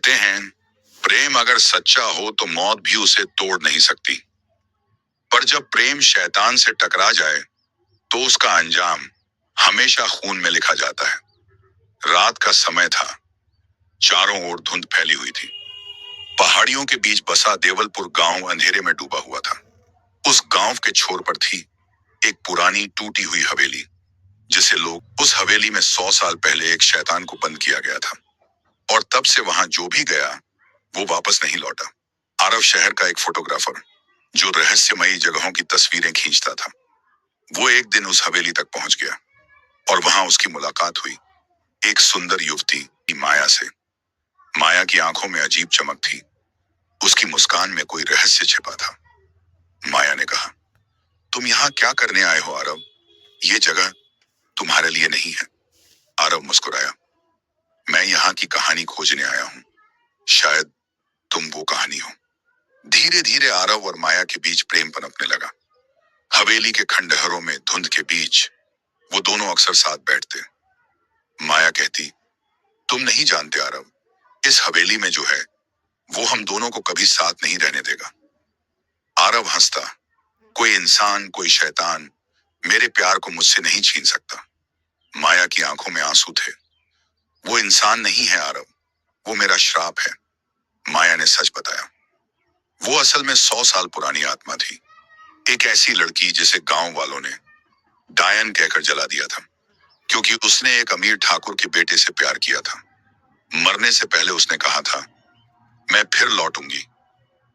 कहते हैं प्रेम अगर सच्चा हो तो मौत भी उसे तोड़ नहीं सकती, पर जब प्रेम शैतान से टकरा जाए तो उसका अंजाम हमेशा खून में लिखा जाता है। रात का समय था। चारों ओर धुंध फैली हुई थी। पहाड़ियों के बीच बसा देवलपुर गांव अंधेरे में डूबा हुआ था। उस गांव के छोर पर थी एक पुरानी टूटी हुई हवेली, जिसे लोग उस हवेली में 100 साल पहले एक शैतान को बंद किया गया था, और तब से वहां जो भी गया वो वापस नहीं लौटा। आरव शहर का एक फोटोग्राफर जो रहस्यमयी जगहों की तस्वीरें खींचता था, वो एक दिन उस हवेली तक पहुंच गया और वहां उसकी मुलाकात हुई एक सुंदर युवती की माया से। माया की आंखों में अजीब चमक थी, उसकी मुस्कान में कोई रहस्य छिपा था। माया ने कहा, तुम यहाँ क्या करने आए हो आरव? ये जगह तुम्हारे लिए नहीं है। आरव मुस्कुराया, मैं यहाँ की कहानी खोजने आया हूँ, शायद तुम वो कहानी हो। धीरे धीरे आरव और माया के बीच प्रेम पनपने लगा। हवेली के खंडहरों में धुंध के बीच वो दोनों अक्सर साथ बैठते। माया कहती, तुम नहीं जानते आरव, इस हवेली में जो है वो हम दोनों को कभी साथ नहीं रहने देगा। आरव हंसता, कोई इंसान, कोई शैतान मेरे प्यार को मुझसे नहीं छीन सकता। माया की आंखों में आंसू थे। वो इंसान नहीं है आरव, वो मेरा श्राप है। माया ने सच बताया, वो असल में 100 साल पुरानी आत्मा थी। एक ऐसी लड़की जिसे गांव वालों ने डायन कहकर जला दिया था, क्योंकि उसने एक अमीर ठाकुर के बेटे से प्यार किया था। मरने से पहले उसने कहा था, मैं फिर लौटूंगी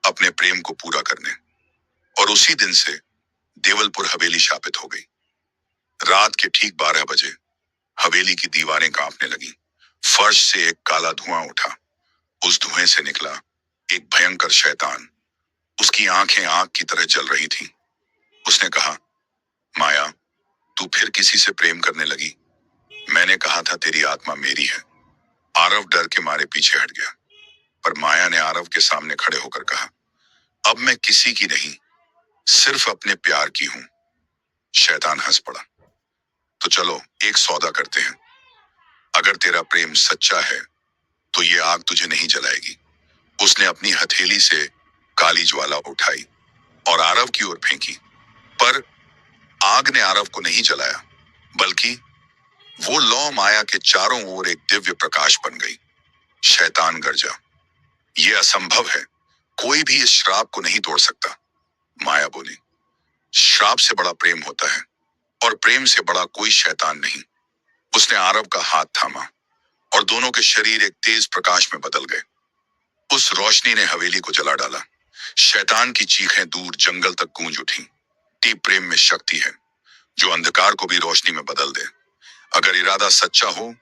अपने प्रेम को पूरा करने। और उसी दिन से देवलपुर हवेली शापित हो गई। रात के ठीक 12 बजे हवेली की दीवारें कांपने लगी। फर्श से एक काला धुआं उठा। उस धुएं से निकला एक भयंकर शैतान। उसकी आंखें आग की तरह जल रही थीं। उसने कहा, माया, तू फिर किसी से प्रेम करने लगी? मैंने कहा था तेरी आत्मा मेरी है। आरव डर के मारे पीछे हट गया, पर माया ने आरव के सामने खड़े होकर कहा, अब मैं किसी की नहीं, सिर्फ अपने प्यार की हूं। शैतान हंस पड़ा, तो चलो एक सौदा करते हैं। अगर तेरा प्रेम सच्चा है तो ये आग तुझे नहीं जलाएगी। उसने अपनी हथेली से काली ज्वाला उठाई और आरव की ओर फेंकी, पर आग ने आरव को नहीं जलाया, बल्कि वो लौ माया के चारों ओर एक दिव्य प्रकाश बन गई। शैतान गरजा, ये असंभव है, कोई भी इस श्राप को नहीं तोड़ सकता। माया बोली, श्राप से बड़ा प्रेम होता है, और प्रेम से बड़ा कोई शैतान नहीं। उसने आरव का हाथ थामा और दोनों के शरीर एक तेज प्रकाश में बदल गए। उस रोशनी ने हवेली को जला डाला। शैतान की चीखें दूर जंगल तक गूंज उठी। प्रेम में शक्ति है जो अंधकार को भी रोशनी में बदल दे। अगर इरादा सच्चा हो